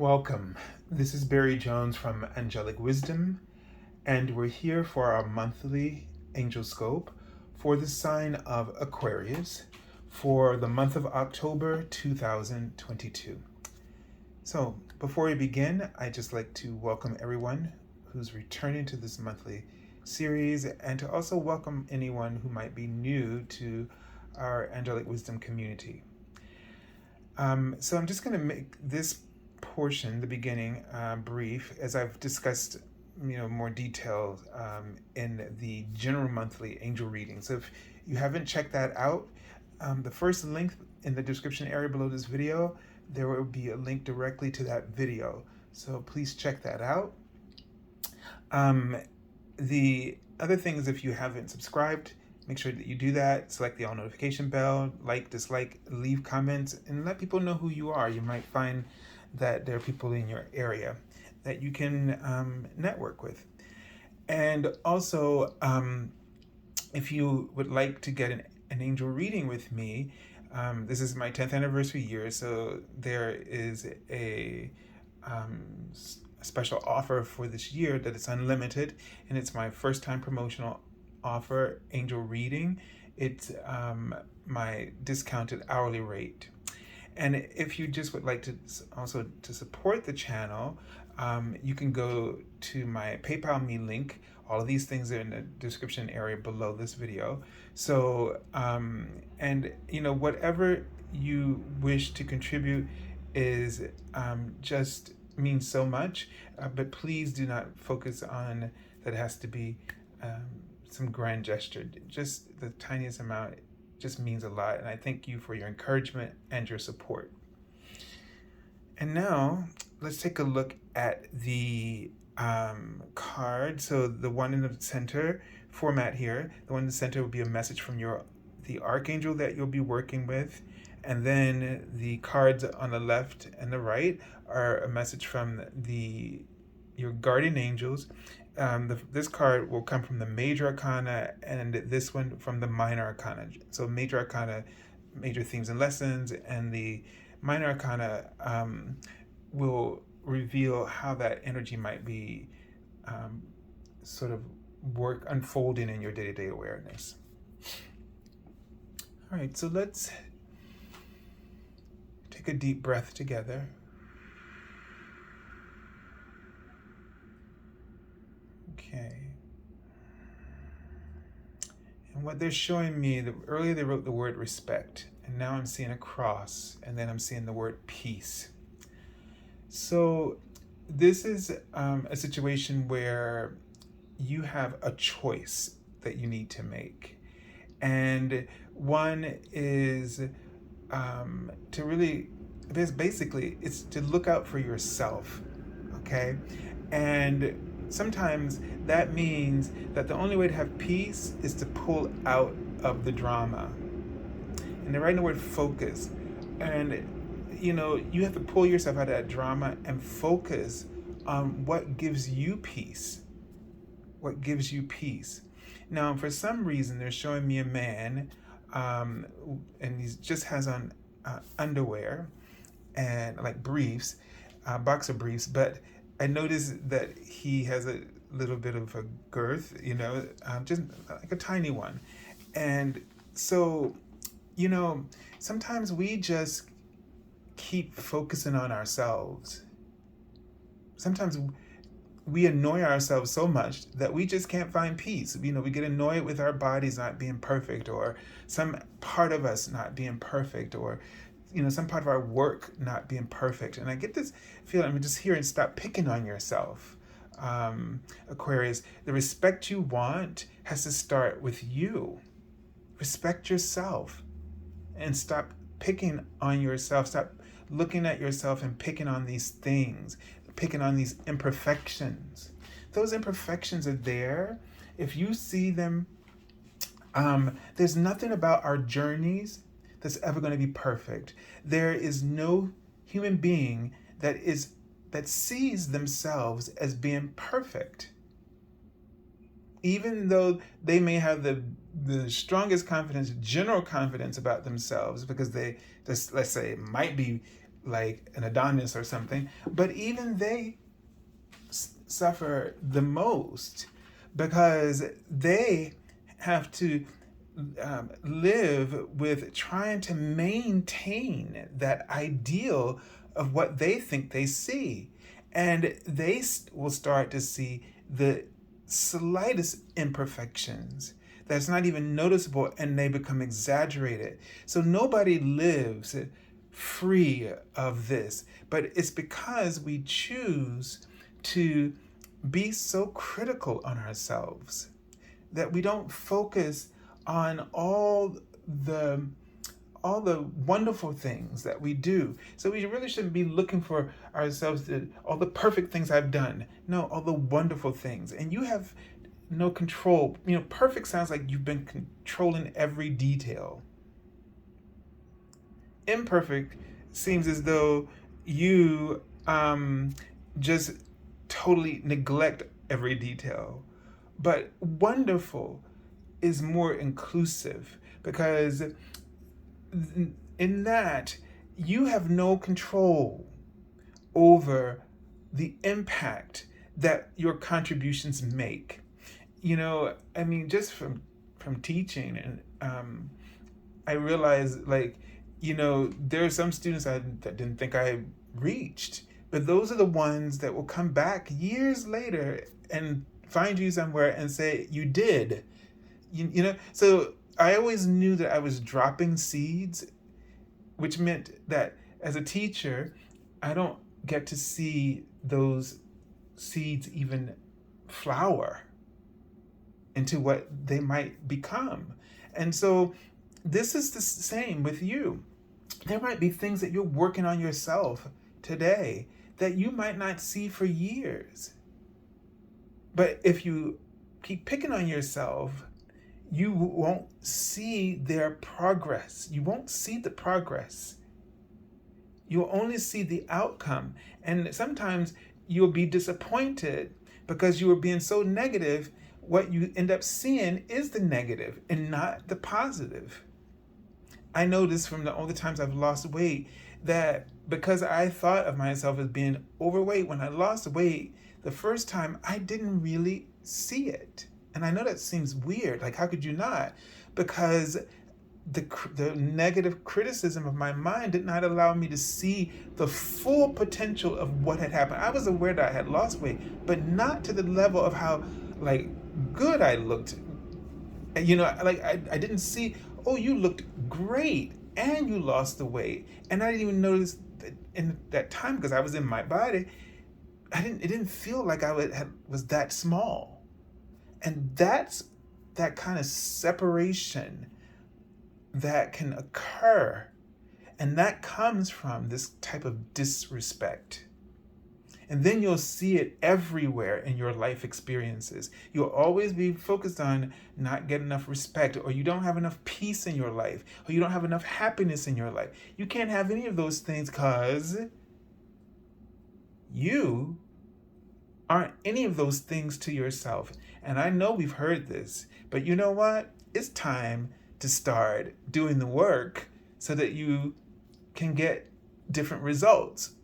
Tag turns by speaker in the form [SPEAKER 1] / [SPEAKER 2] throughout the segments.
[SPEAKER 1] Welcome. This is Barry Jones from Angelic Wisdom, and we're here for our monthly Angelscope for the sign of Aquarius for the month of October 2022. So, before we begin, I'd just like to welcome everyone who's returning to this monthly series and to also welcome anyone who might be new to our Angelic Wisdom community. So I'm just going to make this portion, the beginning, brief, as I've discussed, more details in the general monthly angel reading. So if you haven't checked that out, the first link in the description area below this video, there will be a link directly to that video. So please check that out. The other thing is, if you haven't subscribed, make sure that you do that. Select the all notification bell, like, dislike, leave comments, and let people know who you are. You might find that there are people in your area that you can network with. And also, if you would like to get an angel reading with me, this is my 10th anniversary year, so there is a special offer for this year that it's unlimited, and it's my first time promotional offer, angel reading. It's my discounted hourly rate. And if you just would like to also to support the channel, you can go to my PayPal me link. All of these things are in the description area below this video. So, and whatever you wish to contribute is just means so much, but please do not focus on that it has to be some grand gesture. Just the tiniest amount just means a lot, and I thank you for your encouragement and your support. And now let's take a look at the card. So the one in the center format here, the one in the center will be a message from the archangel that you'll be working with, and then the cards on the left and the right are a message from your guardian angels. This card will come from the Major Arcana, and this one from the Minor Arcana. So Major Arcana, major themes and lessons, and the Minor Arcana will reveal how that energy might be sort of unfolding in your day-to-day awareness. All right, so let's take a deep breath together. Okay. And what they're showing me, earlier they wrote the word respect, and now I'm seeing a cross, and then I'm seeing the word peace. So this is a situation where you have a choice that you need to make. And one is to really, basically, it's to look out for yourself, okay? And sometimes that means that the only way to have peace is to pull out of the drama. And they're writing the word focus. And, you have to pull yourself out of that drama and focus on what gives you peace. What gives you peace. Now, for some reason, they're showing me a man, and he just has on underwear and like briefs, boxer briefs, but I noticed that he has a little bit of a girth, just like a tiny one. And so, sometimes we just keep focusing on ourselves. Sometimes we annoy ourselves so much that we just can't find peace. We get annoyed with our bodies not being perfect, or some part of us not being perfect, or some part of our work not being perfect. And I get this feeling, just here and stop picking on yourself. Aquarius, the respect you want has to start with you. Respect yourself and stop picking on yourself. Stop looking at yourself and picking on these things, picking on these imperfections. Those imperfections are there. If you see them, there's nothing about our journeys that's ever going to be perfect. There is no human being that sees themselves as being perfect. Even though they may have the strongest confidence, general confidence about themselves, because they just, let's say, might be like an Adonis or something, but even they suffer the most because they have to live with trying to maintain that ideal of what they think they see. And they will start to see the slightest imperfections that's not even noticeable, and they become exaggerated. So nobody lives free of this, but it's because we choose to be so critical on ourselves that we don't focus on the all the wonderful things that we do. So we really shouldn't be looking for ourselves to all the perfect things I've done. No, all the wonderful things. And you have no control. Perfect sounds like you've been controlling every detail. Imperfect seems as though you just totally neglect every detail. But wonderful is more inclusive because in that you have no control over the impact that your contributions make. Just from teaching, and I realized, there are some students that didn't think I reached, but those are the ones that will come back years later and find you somewhere and say you did. So I always knew that I was dropping seeds, which meant that as a teacher, I don't get to see those seeds even flower into what they might become. And so this is the same with you. There might be things that you're working on yourself today that you might not see for years. But if you keep picking on yourself, you won't see their progress. You won't see the progress. You'll only see the outcome. And sometimes you'll be disappointed because you were being so negative. What you end up seeing is the negative and not the positive. I noticed from all the times I've lost weight that because I thought of myself as being overweight, when I lost weight the first time, I didn't really see it. And I know that seems weird. Like, how could you not? Because the negative criticism of my mind did not allow me to see the full potential of what had happened. I was aware that I had lost weight, but not to the level of how good I looked. I didn't see, oh, you looked great and you lost the weight. And I didn't even notice that in that time, because I was in my body, it didn't feel like I was that small. And that's that kind of separation that can occur. And that comes from this type of disrespect. And then you'll see it everywhere in your life experiences. You'll always be focused on not getting enough respect, or you don't have enough peace in your life, or you don't have enough happiness in your life. You can't have any of those things because you aren't any of those things to yourself. And I know we've heard this, but you know what? It's time to start doing the work so that you can get different results,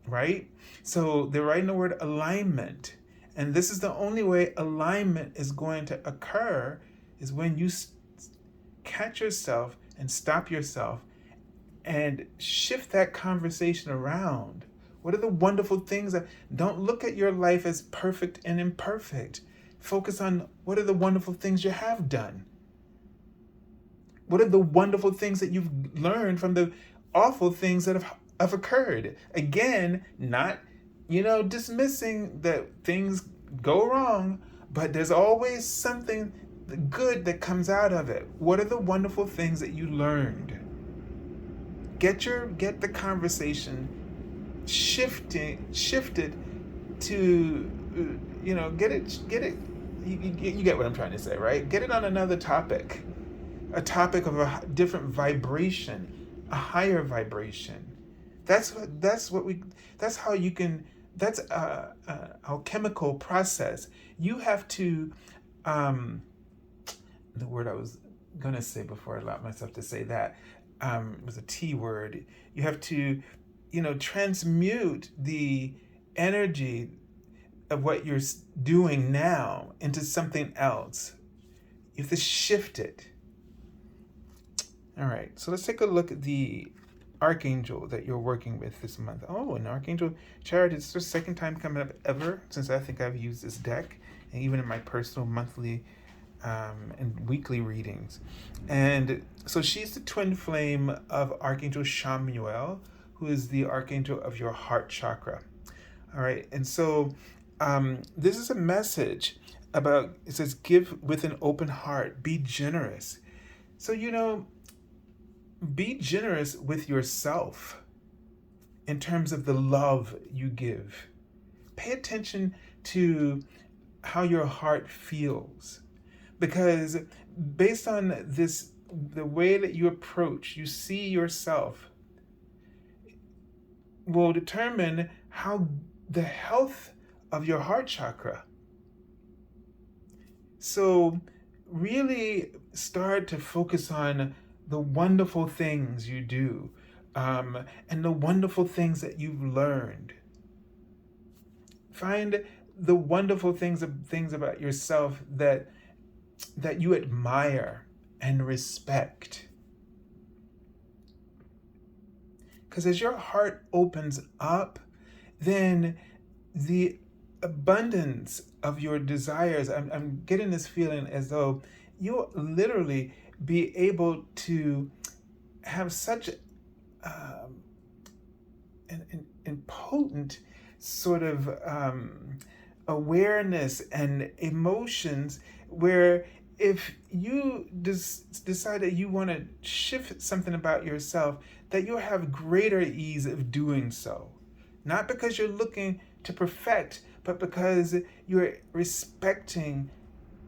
[SPEAKER 1] right? So they're writing the word alignment. And this is the only way alignment is going to occur, is when you catch yourself and stop yourself and shift that conversation around. What are the wonderful things don't look at your life as perfect and imperfect. Focus on what are the wonderful things you have done. What are the wonderful things that you've learned from the awful things that have occurred? Again, not, dismissing that things go wrong, but there's always something good that comes out of it. What are the wonderful things that you learned? Get the conversation shifted to, get it. You get what I'm trying to say, right? Get it on another topic, a topic of a different vibration, a higher vibration. That's how you can. That's a chemical process. You have to. The word I was gonna say before I allowed myself to say that was a T word. You have to transmute the energy of what you're doing now into something else. You have to shift it. All right, so let's take a look at the Archangel that you're working with this month. Oh, an Archangel Chariot. It's the second time coming up ever since I think I've used this deck, and even in my personal monthly and weekly readings. And so she's the twin flame of Archangel Chamuel, who is the Archangel of your heart chakra. All right, and so this is a message about, it says, give with an open heart, be generous. So, be generous with yourself in terms of the love you give. Pay attention to how your heart feels, because based on this, the way that you approach, you see yourself, will determine how the health of your heart chakra. So really start to focus on the wonderful things you do, and the wonderful things that you've learned. Find the wonderful things about yourself that you admire and respect. Because as your heart opens up, then the abundance of your desires, I'm getting this feeling as though you'll literally be able to have such an potent sort of awareness and emotions, where if you decide that you want to shift something about yourself, that you'll have greater ease of doing so. Not because you're looking to perfect, but because you're respecting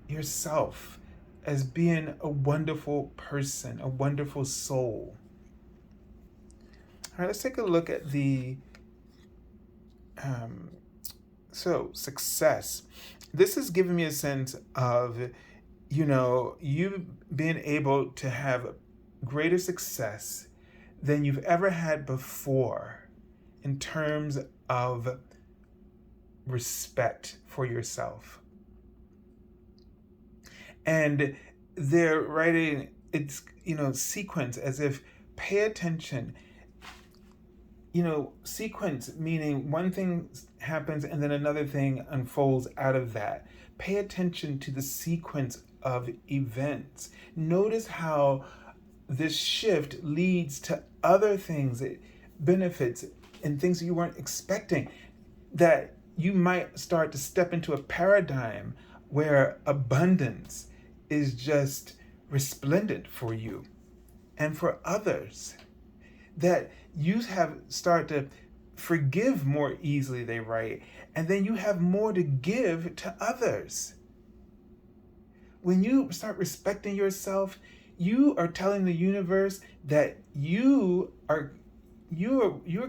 [SPEAKER 1] yourself as being a wonderful person, a wonderful soul. All right, let's take a look at the success. This is giving me a sense of, you being able to have greater success than you've ever had before in terms of respect for yourself. And they're writing, it's, sequence, as if pay attention. Sequence meaning one thing happens and then another thing unfolds out of that. Pay attention to the sequence of events. Notice how this shift leads to other things, benefits, and things that you weren't expecting, that you might start to step into a paradigm where abundance is just resplendent for you and for others, that you start to forgive more easily, they write, and then you have more to give to others. When you start respecting yourself, you are telling the universe that you're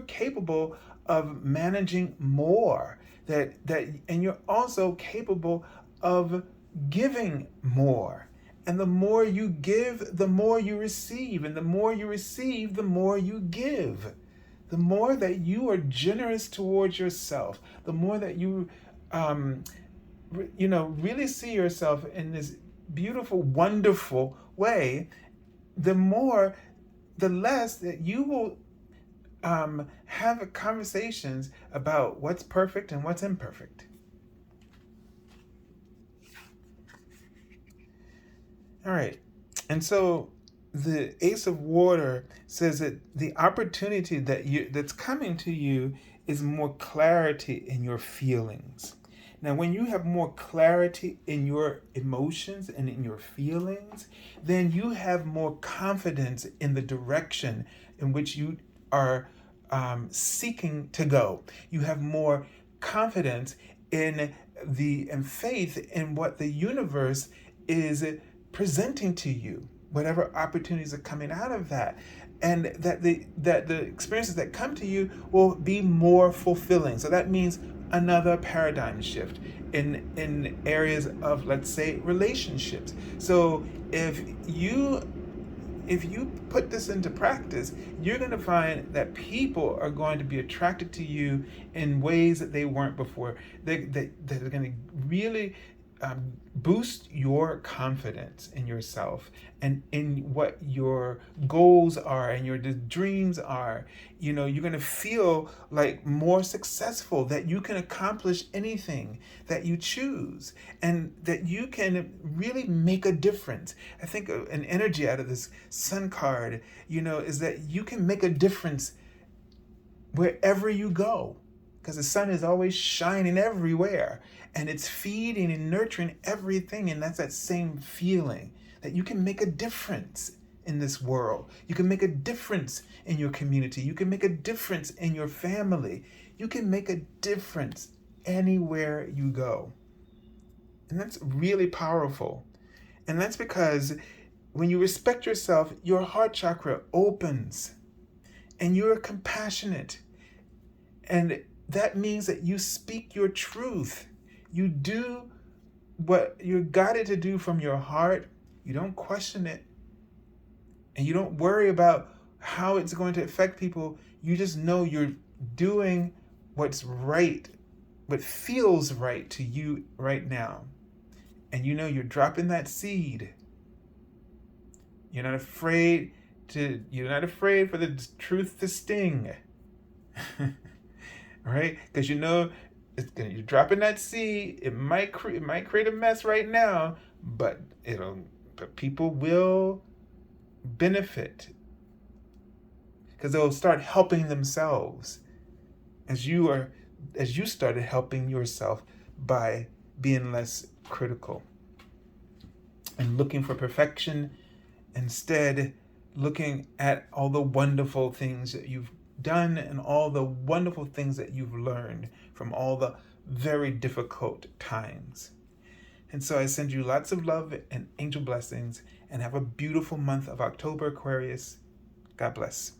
[SPEAKER 1] capable of managing more, and you're also capable of giving more. And the more you give, the more you receive. And the more you receive, the more you give. The more that you are generous towards yourself, the more that you, really see yourself in this beautiful, wonderful way, the less that you will have conversations about what's perfect and what's imperfect. All right. And so the Ace of Water says that the opportunity that's coming to you is more clarity in your feelings. Now, when you have more clarity in your emotions and in your feelings, then you have more confidence in the direction in which you are seeking to go. You have more confidence and faith in what the universe is presenting to you, whatever opportunities are coming out of that, and that the experiences that come to you will be more fulfilling. So that means another paradigm shift in areas of, let's say, relationships. So if you if you put this into practice, you're going to find that people are going to be attracted to you in ways that they weren't before. They're going to really boost your confidence in yourself and in what your goals are and your dreams are. You're going to feel like more successful, that you can accomplish anything that you choose, and that you can really make a difference. I think an energy out of this sun card, is that you can make a difference wherever you go, because the sun is always shining everywhere, and it's feeding and nurturing everything. And that's that same feeling that you can make a difference in this world. You can make a difference in your community. You can make a difference in your family. You can make a difference anywhere you go. And that's really powerful. And that's because when you respect yourself, your heart chakra opens and you're compassionate. And that means that you speak your truth. You do what you're guided to do from your heart. You don't question it. And you don't worry about how it's going to affect people. You just know you're doing what's right, what feels right to you right now. And you're dropping that seed. You're not afraid for the truth to sting. Right? Because you're dropping that seed. It might create a mess right now, but people will benefit, because they'll start helping themselves as you started helping yourself by being less critical and looking for perfection, instead looking at all the wonderful things that you've done and all the wonderful things that you've learned from all the very difficult times. And so I send you lots of love and angel blessings, and have a beautiful month of October, Aquarius. God bless.